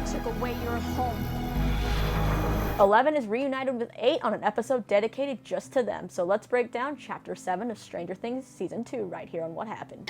took away your home. 11 is reunited with 8 on an episode dedicated just to them. So let's break down Chapter 7 of Stranger Things Season 2 right here on What Happened.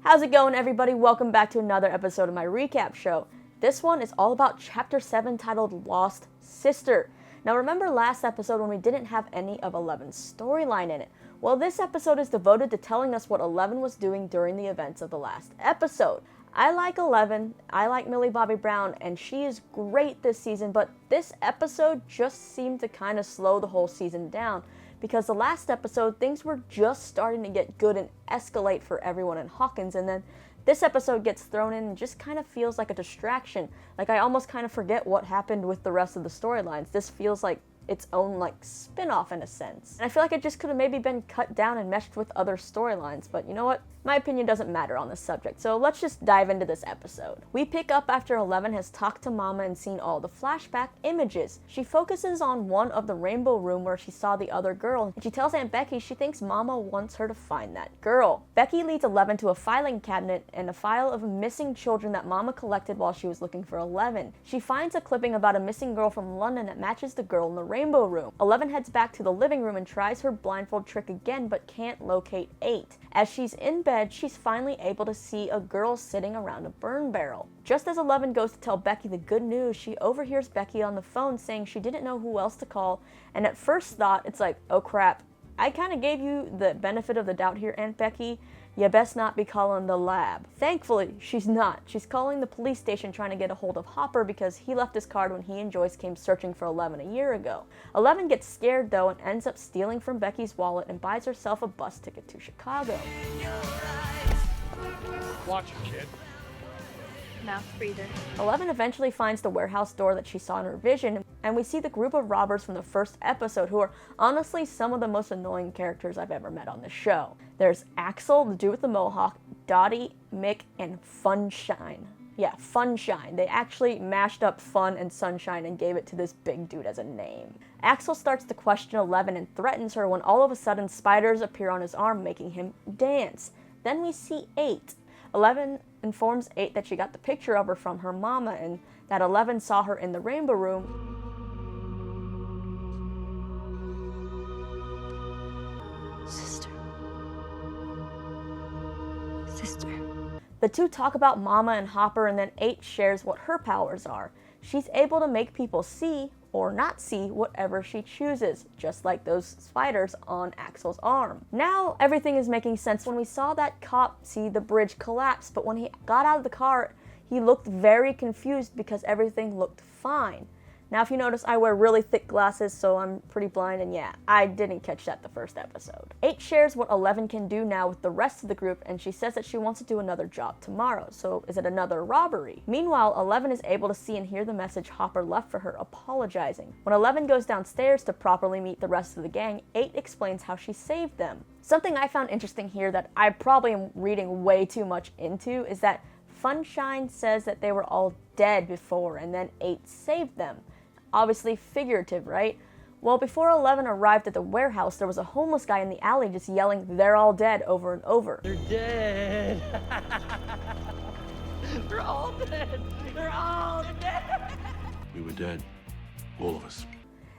How's it going, everybody? Welcome back to another episode of my recap show. This one is all about Chapter 7 titled Lost Sister. Now remember last episode when we didn't have any of 11's storyline in it? Well, this episode is devoted to telling us what 11 was doing during the events of the last episode. I like 11, I like Millie Bobby Brown, and she is great this season, but this episode just seemed to kind of slow the whole season down, because the last episode, things were just starting to get good and escalate for everyone in Hawkins, and then this episode gets thrown in and just kind of feels like a distraction. Like, I almost kind of forget what happened with the rest of the storylines. This feels like its own, like, spin-off in a sense. And I feel like it just could have maybe been cut down and meshed with other storylines, but you know what? My opinion doesn't matter on this subject, so let's just dive into this episode. We pick up after 11 has talked to Mama and seen all the flashback images. She focuses on one of the rainbow room where she saw the other girl, and she tells Aunt Becky she thinks Mama wants her to find that girl. Becky leads 11 to a filing cabinet and a file of missing children that Mama collected while she was looking for 11. She finds a clipping about a missing girl from London that matches the girl in the rainbow room. 11 heads back to the living room and tries her blindfold trick again, but can't locate 8. As she's in bed, she's finally able to see a girl sitting around a burn barrel. Just as 11 goes to tell Becky the good news, she overhears Becky on the phone saying she didn't know who else to call, and at first thought, it's like, oh crap, I kind of gave you the benefit of the doubt here, Aunt Becky. You best not be calling the lab. Thankfully, she's not. She's calling the police station trying to get a hold of Hopper because he left his card when he and Joyce came searching for 11 a year ago. 11 gets scared though and ends up stealing from Becky's wallet and buys herself a bus ticket to Chicago. Watch it, kid. Mouth breather. 11 eventually finds the warehouse door that she saw in her vision, and we see the group of robbers from the first episode who are honestly some of the most annoying characters I've ever met on the show. There's Axel, the dude with the mohawk, Dottie, Mick, and Funshine. Yeah, Funshine. They actually mashed up Fun and Sunshine and gave it to this big dude as a name. Axel starts to question 11 and threatens her when all of a sudden spiders appear on his arm, making him dance. Then we see 8. 11 informs 8 that she got the picture of her from her mama and that 11 saw her in the rainbow room. Sister. The two talk about Mama and Hopper, and then 8 shares what her powers are. She's able to make people see or not see whatever she chooses, just like those spiders on Axel's arm. Now everything is making sense. When we saw that cop see the bridge collapse, but when he got out of the car, he looked very confused because everything looked fine. Now if you notice, I wear really thick glasses, so I'm pretty blind, and yeah, I didn't catch that the first episode. 8 shares what 11 can do now with the rest of the group, and she says that she wants to do another job tomorrow, so is it another robbery? Meanwhile, 11 is able to see and hear the message Hopper left for her, apologizing. When 11 goes downstairs to properly meet the rest of the gang, 8 explains how she saved them. Something I found interesting here that I probably am reading way too much into is that Funshine says that they were all dead before, and then 8 saved them. Obviously figurative, right? Well, before 11 arrived at the warehouse, there was a homeless guy in the alley just yelling, "They're all dead," over and over. They're dead. They're all dead. They're all dead. We were dead. All of us.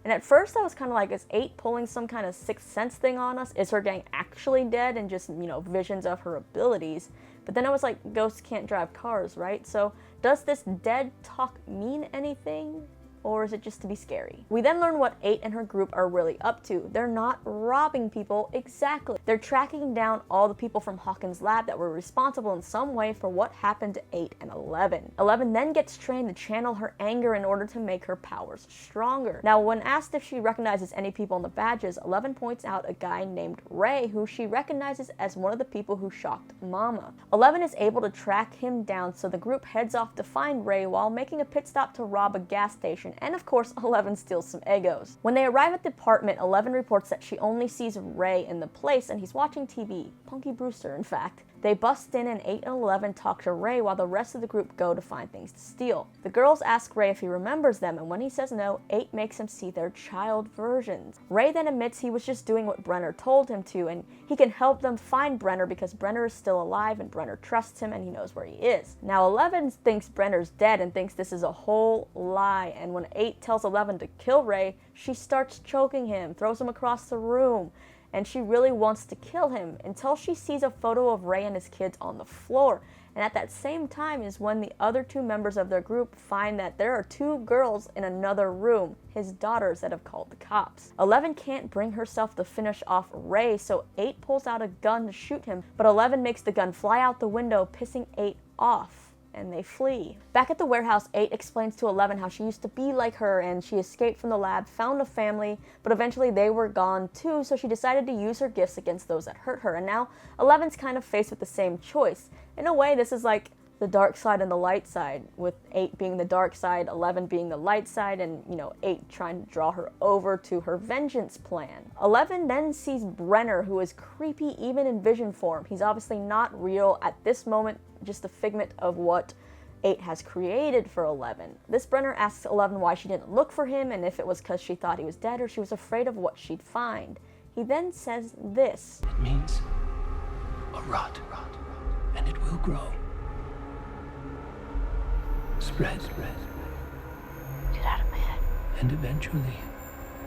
And at first I was kind of like, is 8 pulling some kind of sixth sense thing on us? Is her gang actually dead and just, visions of her abilities? But then I was like, ghosts can't drive cars, right? So does this dead talk mean anything? Or is it just to be scary? We then learn what 8 and her group are really up to. They're not robbing people exactly. They're tracking down all the people from Hawkins' lab that were responsible in some way for what happened to 8 and 11. 11 then gets trained to channel her anger in order to make her powers stronger. Now, when asked if she recognizes any people in the badges, 11 points out a guy named Ray, who she recognizes as one of the people who shocked Mama. 11 is able to track him down, so the group heads off to find Ray while making a pit stop to rob a gas station and of course 11 steals some Eggos. When they arrive at the apartment, 11 reports that she only sees Ray in the place and he's watching TV, Punky Brewster in fact. They bust in and 8 and 11 talk to Ray while the rest of the group go to find things to steal. The girls ask Ray if he remembers them, and when he says no, 8 makes him see their child versions. Ray then admits he was just doing what Brenner told him to, and he can help them find Brenner because Brenner is still alive and Brenner trusts him and he knows where he is. Now 11 thinks Brenner's dead and thinks this is a whole lie, and when 8 tells 11 to kill Ray, she starts choking him, throws him across the room, and she really wants to kill him until she sees a photo of Ray and his kids on the floor. And at that same time is when the other 2 members of their group find that there are 2 girls in another room, his daughters, that have called the cops. 11 can't bring herself to finish off Ray, so 8 pulls out a gun to shoot him, but 11 makes the gun fly out the window, pissing 8 off, and they flee. Back at the warehouse, 8 explains to 11 how she used to be like her and she escaped from the lab, found a family, but eventually they were gone too, so she decided to use her gifts against those that hurt her. And now 11's kind of faced with the same choice. In a way, this is like the dark side and the light side, with 8 being the dark side, 11 being the light side, and 8 trying to draw her over to her vengeance plan. 11 then sees Brenner, who is creepy even in vision form. He's obviously not real at this moment, just a figment of what 8 has created for 11. This Brenner asks 11 why she didn't look for him and if it was because she thought he was dead or she was afraid of what she'd find. He then says this. It means a rot, and it will grow. Spread. Get out of my head. And eventually,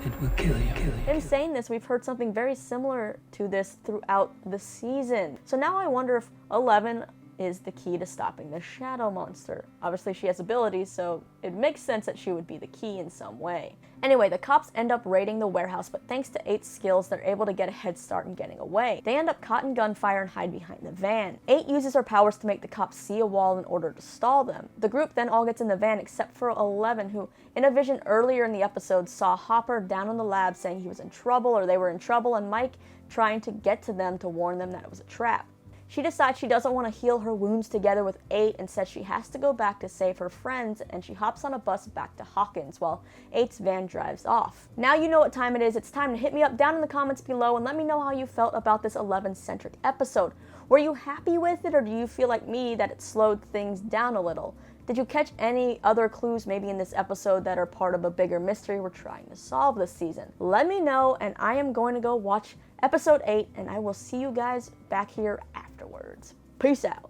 it will kill you. In saying this, we've heard something very similar to this throughout the season. So now I wonder if 11 is the key to stopping the shadow monster. Obviously she has abilities, so it makes sense that she would be the key in some way. Anyway, the cops end up raiding the warehouse, but thanks to 8's skills, they're able to get a head start in getting away. They end up caught in gunfire and hide behind the van. 8 uses her powers to make the cops see a wall in order to stall them. The group then all gets in the van except for 11, who in a vision earlier in the episode saw Hopper down in the lab saying he was in trouble or they were in trouble, and Mike trying to get to them to warn them that it was a trap. She decides she doesn't want to heal her wounds together with 8 and says she has to go back to save her friends, and she hops on a bus back to Hawkins while 8's van drives off. Now you know what time it is. It's time to hit me up down in the comments below and let me know how you felt about this 11-centric episode. Were you happy with it, or do you feel like me that it slowed things down a little? Did you catch any other clues maybe in this episode that are part of a bigger mystery we're trying to solve this season? Let me know, and I am going to go watch episode 8, and I will see you guys back here afterwards. Peace out.